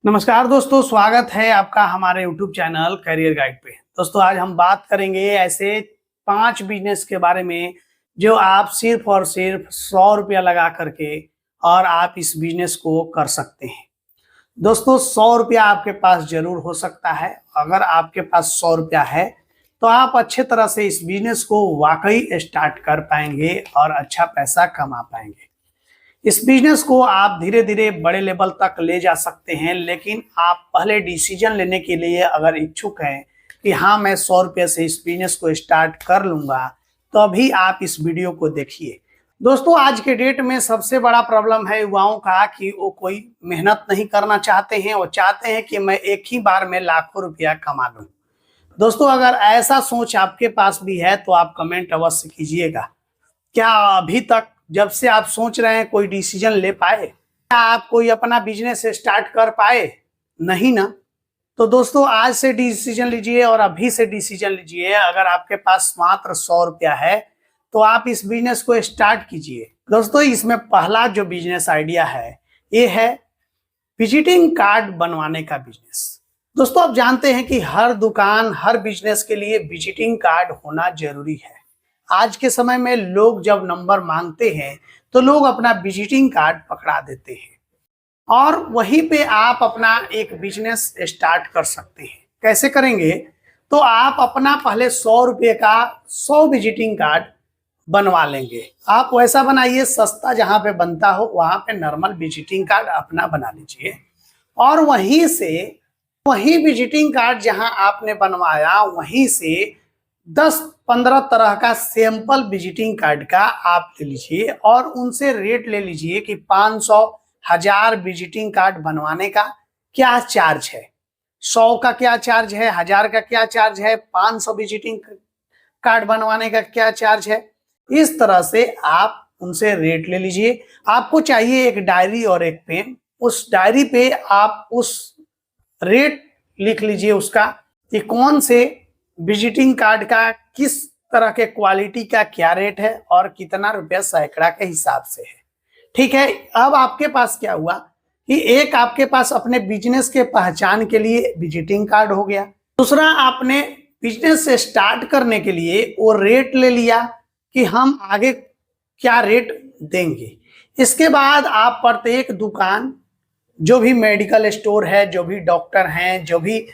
नमस्कार दोस्तों, स्वागत है आपका हमारे YouTube चैनल करियर गाइड पे। दोस्तों आज हम बात करेंगे ऐसे 5 बिजनेस के बारे में जो आप सिर्फ और सिर्फ 100 रुपया लगा करके और आप इस बिजनेस को कर सकते हैं। दोस्तों 100 रुपया आपके पास जरूर हो सकता है। अगर आपके पास 100 रुपया है तो आप अच्छे तरह से इस बिजनेस को वाकई स्टार्ट कर पाएंगे और अच्छा पैसा कमा पाएंगे। इस बिजनेस को आप धीरे धीरे बड़े लेवल तक ले जा सकते हैं, लेकिन आप पहले डिसीजन लेने के लिए अगर इच्छुक हैं कि हाँ मैं 100 रुपये से इस बिजनेस को स्टार्ट कर लूंगा, तो अभी आप इस वीडियो को देखिए। दोस्तों आज के डेट में सबसे बड़ा प्रॉब्लम है युवाओं का कि वो कोई मेहनत नहीं करना चाहते हैं। वो चाहते हैं कि मैं एक ही बार में लाखों रुपया कमा लूं। दोस्तों अगर ऐसा सोच आपके पास भी है तो आप कमेंट अवश्य कीजिएगा। क्या अभी तक जब से आप सोच रहे हैं कोई डिसीजन ले पाए? क्या आप कोई अपना बिजनेस स्टार्ट कर पाए? नहीं ना। तो दोस्तों आज से डिसीजन लीजिए और अभी से डिसीजन लीजिए। अगर आपके पास मात्र 100 रुपया है तो आप इस बिजनेस को स्टार्ट कीजिए। दोस्तों इसमें पहला जो बिजनेस आइडिया है ये है विजिटिंग कार्ड बनवाने का बिजनेस। दोस्तों आप जानते हैं कि हर दुकान हर बिजनेस के लिए विजिटिंग कार्ड होना जरूरी है। आज के समय में लोग जब नंबर मांगते हैं तो लोग अपना विजिटिंग कार्ड पकड़ा देते हैं और वहीं पे आप अपना एक बिजनेस स्टार्ट कर सकते हैं। कैसे करेंगे? तो आप अपना पहले 100 रुपये का 100 विजिटिंग कार्ड बनवा लेंगे। आप वैसा बनाइए, सस्ता जहां पे बनता हो वहां पे नॉर्मल विजिटिंग कार्ड अपना बना लीजिए और वहीं से वही विजिटिंग कार्ड जहां आपने बनवाया वहीं से 10-15 तरह का सैंपल विजिटिंग कार्ड का आप ले लीजिए और उनसे रेट ले लीजिए कि 500, 1000 विजिटिंग कार्ड बनवाने का क्या चार्ज है, 100 का क्या चार्ज है, 1000 का क्या चार्ज है, 500 विजिटिंग कार्ड बनवाने का क्या चार्ज है। इस तरह से आप उनसे रेट ले लीजिए। आपको चाहिए एक डायरी और एक पेन। उस डायरी पे आप उस रेट लिख लीजिए उसका कि कौन से विजिटिंग कार्ड का किस तरह के क्वालिटी का क्या रेट है और कितना रुपया सैकड़ा के हिसाब से है। ठीक है, अब आपके पास क्या हुआ कि एक आपके पास अपने बिजनेस के पहचान के लिए विजिटिंग कार्ड हो गया। दूसरा आपने बिजनेस से स्टार्ट करने के लिए वो रेट ले लिया कि हम आगे क्या रेट देंगे। इसके बाद आप प्रत्येक दुकान, जो भी मेडिकल स्टोर है, जो भी डॉक्टर हैं, जो भी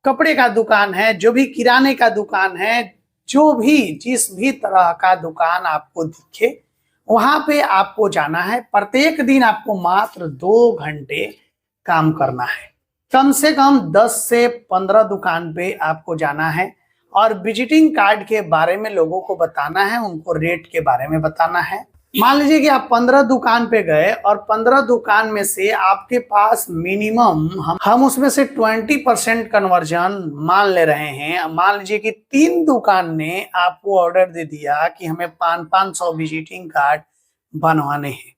कपड़े का दुकान है, जो भी किराने का दुकान है, जो भी जिस भी तरह का दुकान आपको दिखे वहां पे आपको जाना है। प्रत्येक दिन आपको मात्र 2 घंटे काम करना है। कम से कम 10 से 15 दुकान पे आपको जाना है और विजिटिंग कार्ड के बारे में लोगों को बताना है, उनको रेट के बारे में बताना है। मान लीजिए कि आप 15 दुकान पे गए और 15 दुकान में से आपके पास मिनिमम हम उसमें से 20% कन्वर्जन मान ले रहे हैं। मान लीजिए कि 3 दुकान ने आपको ऑर्डर दे दिया कि हमें 500 विजिटिंग कार्ड बनवाने हैं।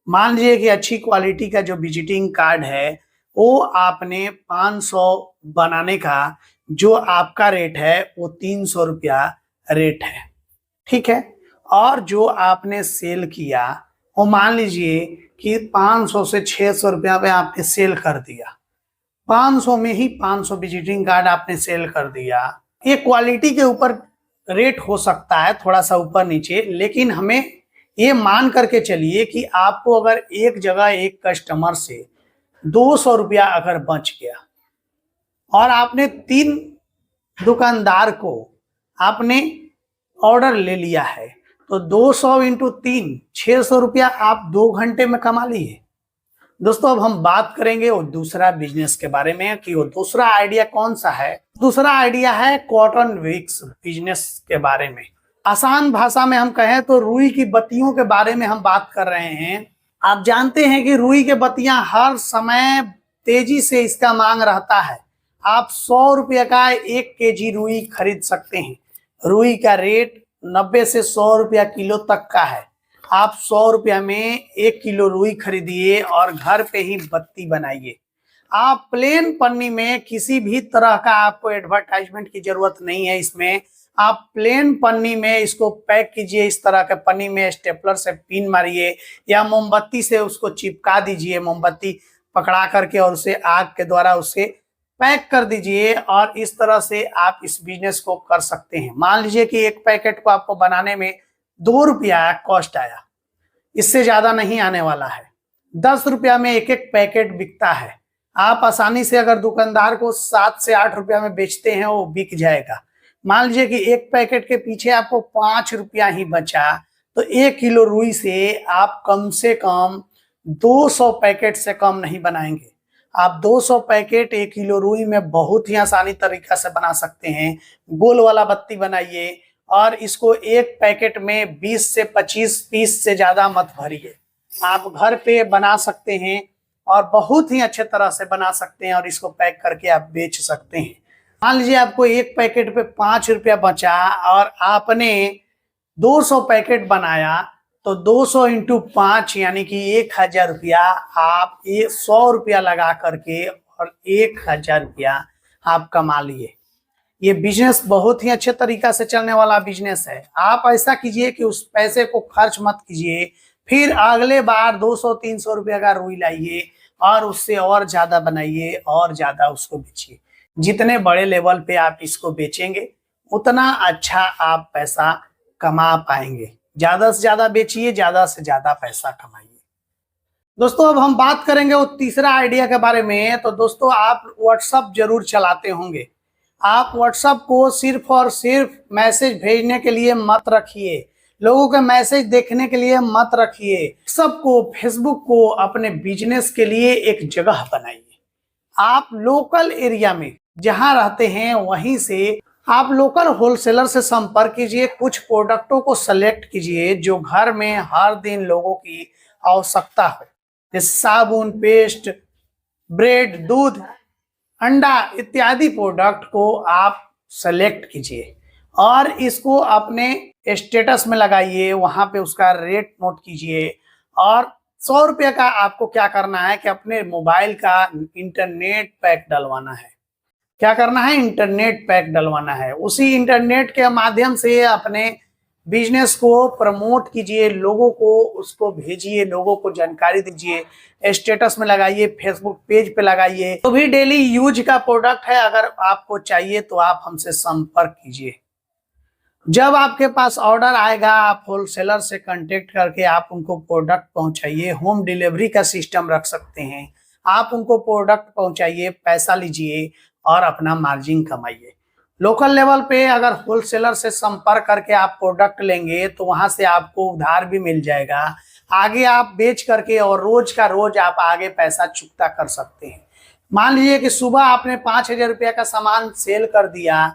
मान लीजिए कि अच्छी क्वालिटी का जो विजिटिंग कार्ड है वो आपने 500 बनाने का जो आपका रेट है वो 300 रुपया रेट है। ठीक है, और जो आपने सेल किया वो मान लीजिए कि 500 से 600 रुपया पे आपने सेल कर दिया। 500 में ही 500 विजिटिंग कार्ड आपने सेल कर दिया। ये क्वालिटी के ऊपर रेट हो सकता है, थोड़ा सा ऊपर नीचे, लेकिन हमें ये मान करके चलिए कि आपको अगर एक जगह एक कस्टमर से 200 रुपया अगर बच गया और आपने 3 दुकानदार को आपने ऑर्डर ले लिया है तो 200 इंटू 3 600 रुपया आप 2 घंटे में कमा लिए। दोस्तों अब हम बात करेंगे वो दूसरा बिजनेस के बारे में कि वो दूसरा आइडिया कौन सा है। दूसरा आइडिया है कॉटन विक्स बिजनेस के बारे में। आसान भाषा में हम कहें तो रुई की बत्तियों के बारे में हम बात कर रहे हैं। आप जानते हैं कि रुई के बत्तियां हर समय तेजी से इसका मांग रहता है। आप 100 रुपये का 1 केजी रुई खरीद सकते हैं। रुई का रेट 90 से 100 रुपया किलो तक का है। आप 100 रुपया में 1 किलो रुई खरीदिए और घर पे ही बत्ती बनाइए। आप प्लेन पन्नी में, किसी भी तरह का आपको एडवर्टाइजमेंट की जरूरत नहीं है। इसमें आप प्लेन पन्नी में इसको पैक कीजिए। इस तरह के पन्नी में स्टेपलर से पिन मारिए या मोमबत्ती से उसको चिपका दीजिए। मोमबत्ती पकड़ा करके और उसे आग के द्वारा उसे पैक कर दीजिए और इस तरह से आप इस बिजनेस को कर सकते हैं। मान लीजिए कि एक पैकेट को आपको बनाने में 2 रुपया कॉस्ट आया, इससे ज्यादा नहीं आने वाला है। 10 रुपया में एक एक पैकेट बिकता है। आप आसानी से अगर दुकानदार को 7 से 8 रुपया में बेचते हैं वो बिक जाएगा। मान लीजिए कि एक पैकेट के पीछे आपको 5 रुपया ही बचा, तो 1 किलो रुई से आप कम से कम 200 पैकेट से कम नहीं बनाएंगे। आप 200 पैकेट 1 किलो रुई में बहुत ही आसानी तरीका से बना सकते हैं। गोल वाला बत्ती बनाइए और इसको एक पैकेट में 20 से 25 पीस से ज्यादा मत भरिए। आप घर पे बना सकते हैं और बहुत ही अच्छे तरह से बना सकते हैं और इसको पैक करके आप बेच सकते हैं। मान लीजिए आपको एक पैकेट पे 5 रुपया बचा और आपने 200 पैकेट बनाया, तो 200 इंटू 5 यानी कि 1000 रुपया आप 100 रुपया लगा करके और 1000 रुपया आप कमा लिए। ये बिजनेस बहुत ही अच्छे तरीका से चलने वाला बिजनेस है। आप ऐसा कीजिए कि उस पैसे को खर्च मत कीजिए, फिर अगले बार 200-300 रुपया का रुई लाइए और उससे और ज्यादा बनाइए और ज्यादा उसको बेचिए। जितने बड़े लेवल पे आप इसको बेचेंगे उतना अच्छा आप पैसा कमा पाएंगे। ज्यादा से ज्यादा बेचिए, ज्यादा से ज्यादा पैसा कमाइए। दोस्तों अब हम बात करेंगे वो तीसरा आइडिया के बारे में। तो दोस्तों आप व्हाट्सएप जरूर चलाते होंगे। आप व्हाट्सएप को सिर्फ और सिर्फ मैसेज भेजने के लिए मत रखिए, लोगों के मैसेज देखने के लिए मत रखिए। सबको फेसबुक को अपने बिजनेस के लिए एक जगह बनाइए। आप लोकल एरिया में जहां रहते हैं वहीं से आप लोकल होलसेलर से संपर्क कीजिए। कुछ प्रोडक्टों को सेलेक्ट कीजिए जो घर में हर दिन लोगों की आवश्यकता हो, जैसे साबुन, पेस्ट, ब्रेड, दूध, अंडा इत्यादि प्रोडक्ट को आप सेलेक्ट कीजिए और इसको अपने स्टेटस में लगाइए। वहां पे उसका रेट नोट कीजिए और 100 रुपये का आपको क्या करना है कि अपने मोबाइल का इंटरनेट पैक डलवाना है। क्या करना है? इंटरनेट पैक डलवाना है। उसी इंटरनेट के माध्यम से अपने बिजनेस को प्रमोट कीजिए, लोगों को उसको भेजिए, लोगों को जानकारी दीजिए, स्टेटस में लगाइए, फेसबुक पेज पे लगाइए। तो भी डेली यूज का प्रोडक्ट है, अगर आपको चाहिए तो आप हमसे संपर्क कीजिए। जब आपके पास ऑर्डर आएगा आप होलसेलर से कांटेक्ट करके आप उनको प्रोडक्ट पहुंचाइए। होम डिलीवरी का सिस्टम रख सकते हैं। आप उनको प्रोडक्ट पहुंचाइए, पैसा लीजिए और अपना मार्जिन कमाइए। लोकल लेवल पे अगर होलसेलर से संपर्क करके आप प्रोडक्ट लेंगे तो वहां से आपको उधार भी मिल जाएगा। आगे आप बेच करके और रोज का रोज आप आगे पैसा चुकता कर सकते हैं। मान लीजिए कि सुबह आपने 5000 रुपया का सामान सेल कर दिया,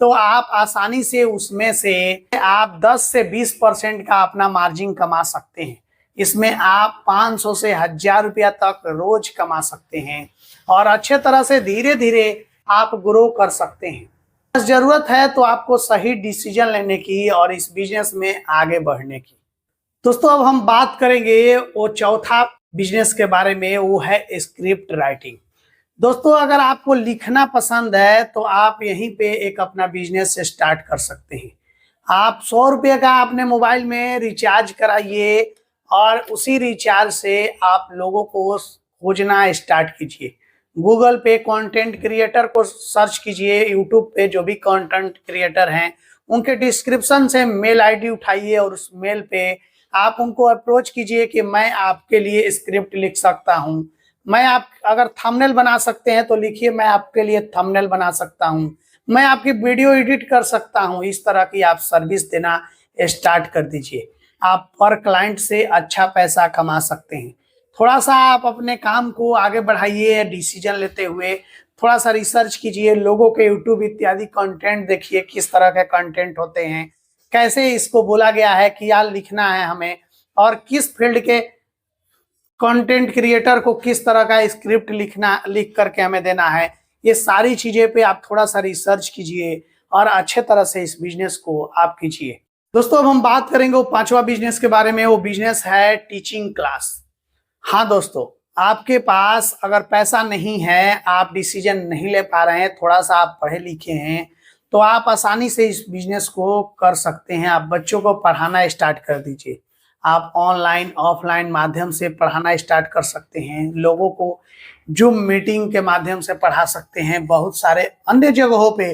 तो आप आसानी से उसमें से आप 10 से 20% का अपना मार्जिन कमा सकते हैं। इसमें आप 500 से 1000 रुपया तक रोज कमा सकते हैं और अच्छे तरह से धीरे धीरे आप ग्रो कर सकते हैं। बस जरूरत है तो आपको सही डिसीजन लेने की और इस बिजनेस में आगे बढ़ने की। दोस्तों अब हम बात करेंगे वो चौथा बिजनेस के बारे में, वो है स्क्रिप्ट राइटिंग। दोस्तों अगर आपको लिखना पसंद है तो आप यहीं पे एक अपना बिजनेस स्टार्ट कर सकते हैं। आप 100 रुपये का अपने मोबाइल में रिचार्ज कराइए और उसी रिचार्ज से आप लोगों को खोजना स्टार्ट कीजिए। गूगल पे कंटेंट क्रिएटर को सर्च कीजिए, यूट्यूब पे जो भी कंटेंट क्रिएटर हैं उनके डिस्क्रिप्शन से मेल आईडी उठाइए और उस मेल पे आप उनको अप्रोच कीजिए कि मैं आपके लिए स्क्रिप्ट लिख सकता हूं। मैं आप अगर थंबनेल बना सकते हैं तो लिखिए, मैं आपके लिए थंबनेल बना सकता हूं। मैं आपकी वीडियो एडिट कर सकता हूं। इस तरह की आप सर्विस देना स्टार्ट कर दीजिए। आप पर क्लाइंट से अच्छा पैसा कमा सकते हैं। थोड़ा सा आप अपने काम को आगे बढ़ाइए, डिसीजन लेते हुए थोड़ा सा रिसर्च कीजिए, लोगों के यूट्यूब इत्यादि कंटेंट देखिए, किस तरह के कंटेंट होते हैं, कैसे इसको बोला गया है कि यार लिखना है हमें, और किस फील्ड के कंटेंट क्रिएटर को किस तरह का स्क्रिप्ट लिख करके हमें देना है। ये सारी चीजें पे आप थोड़ा सा रिसर्च कीजिए और अच्छे तरह से इस बिजनेस को आप कीजिए। दोस्तों अब हम बात करेंगे वो पांचवा बिजनेस के बारे में। वो बिजनेस है टीचिंग क्लास। हाँ दोस्तों, आपके पास अगर पैसा नहीं है, आप डिसीजन नहीं ले पा रहे हैं, थोड़ा सा आप पढ़े लिखे हैं, तो आप आसानी से इस बिजनेस को कर सकते हैं। आप बच्चों को पढ़ाना स्टार्ट कर दीजिए। आप ऑनलाइन ऑफलाइन माध्यम से पढ़ाना स्टार्ट कर सकते हैं। लोगों को जूम मीटिंग के माध्यम से पढ़ा सकते हैं। बहुत सारे अन्य जगहों पे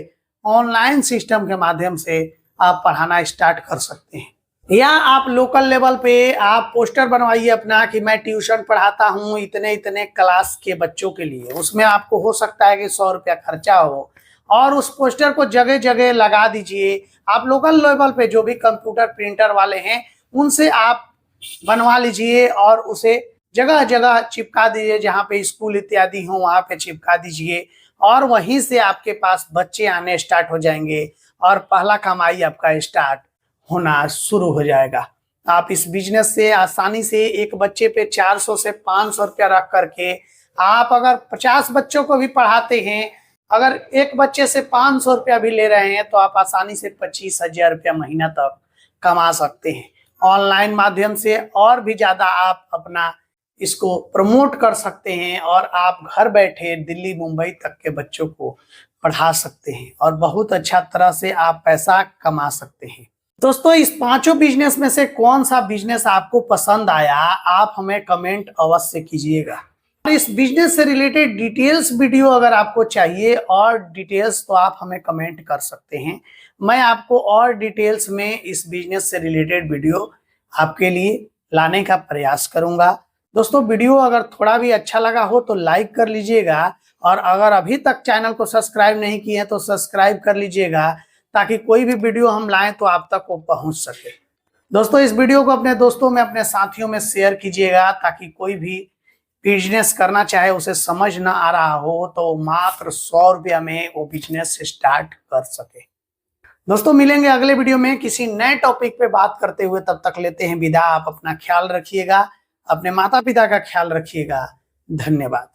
ऑनलाइन सिस्टम के माध्यम से आप पढ़ाना स्टार्ट कर सकते हैं। या आप लोकल लेवल पे आप पोस्टर बनवाइए अपना कि मैं ट्यूशन पढ़ाता हूँ इतने इतने क्लास के बच्चों के लिए। उसमें आपको हो सकता है कि 100 रुपया खर्चा हो, और उस पोस्टर को जगह जगह लगा दीजिए। आप लोकल लेवल पे जो भी कंप्यूटर प्रिंटर वाले हैं उनसे आप बनवा लीजिए और उसे जगह जगह चिपका दीजिए। जहाँ पे स्कूल इत्यादि हो वहाँ पे चिपका दीजिए, और वहीं से आपके पास बच्चे आने स्टार्ट हो जाएंगे और पहला कमाई आपका स्टार्ट होना शुरू हो जाएगा। आप इस बिजनेस से आसानी से एक बच्चे पे 400 से 500 रुपया रख करके आप अगर 50 बच्चों को भी पढ़ाते हैं, अगर एक बच्चे से 500 रुपया भी ले रहे हैं, तो आप आसानी से 25,000 रुपया महीना तक कमा सकते हैं। ऑनलाइन माध्यम से और भी ज्यादा आप अपना इसको प्रमोट कर सकते हैं, और आप घर बैठे दिल्ली मुंबई तक के बच्चों को पढ़ा सकते हैं और बहुत अच्छा तरह से आप पैसा कमा सकते हैं। दोस्तों, इस पांचों बिजनेस में से कौन सा बिजनेस आपको पसंद आया, आप हमें कमेंट अवश्य कीजिएगा। इस बिजनेस से रिलेटेड डिटेल्स वीडियो अगर आपको चाहिए और डिटेल्स, तो आप हमें कमेंट कर सकते हैं। मैं आपको और डिटेल्स में इस बिजनेस से रिलेटेड वीडियो आपके लिए लाने का प्रयास करूंगा। दोस्तों, वीडियो अगर थोड़ा भी अच्छा लगा हो तो लाइक कर लीजिएगा, और अगर अभी तक चैनल को सब्सक्राइब नहीं किए हैं तो सब्सक्राइब कर लीजिएगा, ताकि कोई भी वीडियो हम लाएं तो आप तक वो पहुंच सके। दोस्तों, इस वीडियो को अपने दोस्तों में, अपने साथियों में शेयर कीजिएगा, ताकि कोई भी बिजनेस करना चाहे, उसे समझ ना आ रहा हो तो मात्र 100 रुपया में वो बिजनेस स्टार्ट कर सके। दोस्तों, मिलेंगे अगले वीडियो में किसी नए टॉपिक पे बात करते हुए। तब तक लेते हैं विदा। आप अपना ख्याल रखिएगा, अपने माता पिता का ख्याल रखिएगा। धन्यवाद।